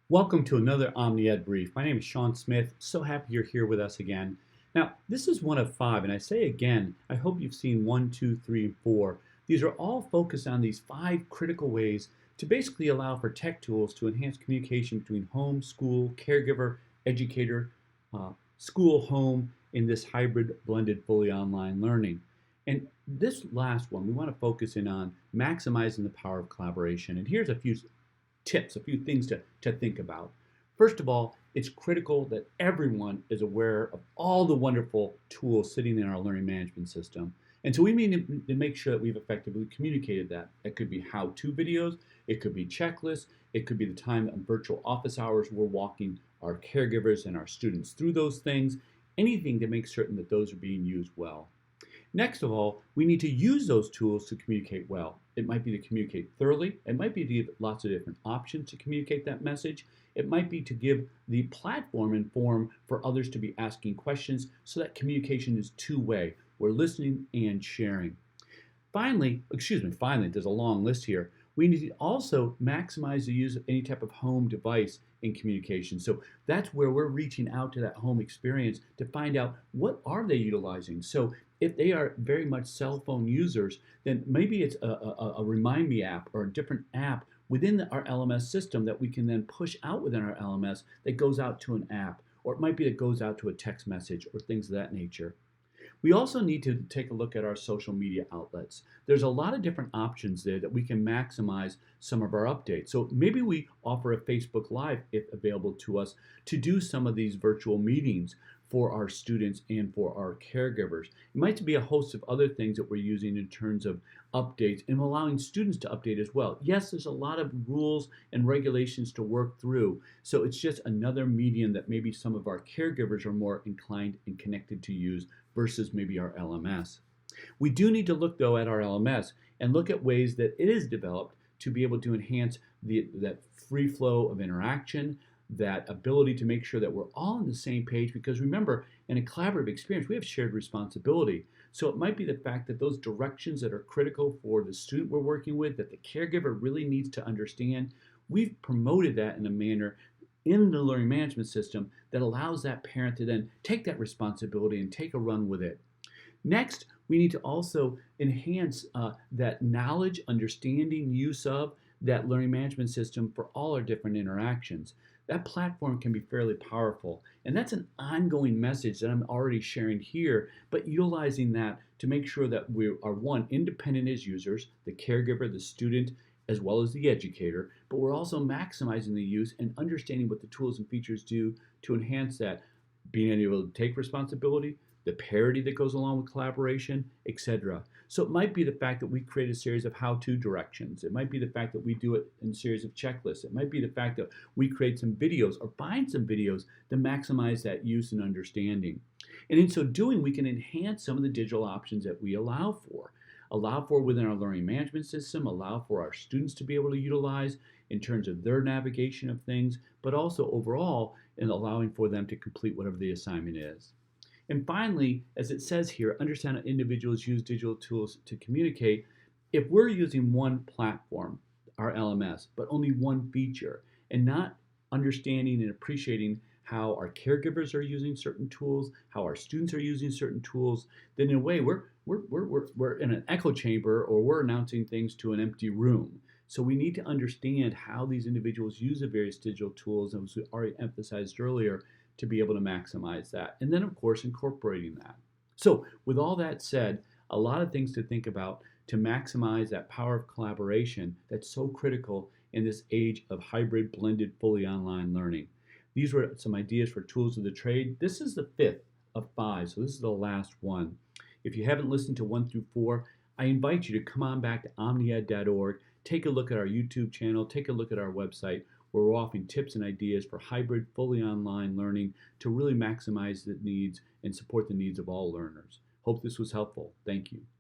Welcome to another OmniEd Brief. My name is Sean Smith. So happy you're here with us again. Now, this is one of five, and I say again, I hope you've seen one, two, three, and four. These are all focused on these five critical ways to basically allow for tech tools to enhance communication between home, school, caregiver, educator, school, home in this hybrid, blended, fully online learning. And this last one, we want to focus in on maximizing the power of collaboration. And here's a few tips, a few things to think about. First of all, it's critical that everyone is aware of all the wonderful tools sitting in our learning management system. And so we need to make sure that we've effectively communicated that. It could be how-to videos, it could be checklists, it could be the time on virtual office hours we're walking our caregivers and our students through those things, anything to make certain that those are being used well. Next of all, we need to use those tools to communicate well. It might be to communicate thoroughly. It might be to give lots of different options to communicate that message. It might be to give the platform and forum for others to be asking questions so that communication is two-way. We're listening and sharing. Finally, there's a long list here. We need to also maximize the use of any type of home device in communication. So that's where we're reaching out to that home experience to find out what are they utilizing. So if they are very much cell phone users, then maybe it's a Remind Me app or a different app within our LMS system that we can then push out within our LMS that goes out to an app, or it might be that goes out to a text message or things of that nature. We also need to take a look at our social media outlets. There's a lot of different options there that we can maximize some of our updates. So maybe we offer a Facebook Live, if available to us, to do some of these virtual meetings for our students and for our caregivers. It might be a host of other things that we're using in terms of updates and allowing students to update as well. Yes, there's a lot of rules and regulations to work through, so it's just another medium that maybe some of our caregivers are more inclined and connected to use versus maybe our LMS. We do need to look though at our LMS and look at ways that it is developed to be able to enhance that free flow of interaction, that ability to make sure that we're all on the same page, because remember, in a collaborative experience, we have shared responsibility. So it might be the fact that those directions that are critical for the student we're working with, that the caregiver really needs to understand, we've promoted that in a manner in the learning management system that allows that parent to then take that responsibility and take a run with it. Next, we need to also enhance that knowledge, understanding, use of that learning management system for all our different interactions. That platform can be fairly powerful, and that's an ongoing message that I'm already sharing here, but utilizing that to make sure that we are, one, independent as users, the caregiver, the student, as well as the educator, but we're also maximizing the use and understanding what the tools and features do to enhance that, being able to take responsibility, the parity that goes along with collaboration, etc. So it might be the fact that we create a series of how-to directions. It might be the fact that we do it in a series of checklists. It might be the fact that we create some videos or find some videos to maximize that use and understanding. And in so doing, we can enhance some of the digital options that we allow for within our learning management system, allow for our students to be able to utilize in terms of their navigation of things, but also overall in allowing for them to complete whatever the assignment is. And finally, as it says here, understand how individuals use digital tools to communicate. If we're using one platform, our LMS, but only one feature, and not understanding and appreciating how our caregivers are using certain tools, how our students are using certain tools, then in a way we're in an echo chamber, or we're announcing things to an empty room. So we need to understand how these individuals use the various digital tools, and as we already emphasized earlier, to be able to maximize that. And then, of course, incorporating that. So with all that said, a lot of things to think about to maximize that power of collaboration that's so critical in this age of hybrid, blended, fully online learning. These were some ideas for tools of the trade. This is the fifth of five, so this is the last one. If you haven't listened to 1 through 4, I invite you to come on back to omnied.org, take a look at our YouTube channel, take a look at our website, where we're offering tips and ideas for hybrid, fully online learning to really maximize the needs and support the needs of all learners. Hope this was helpful. Thank you.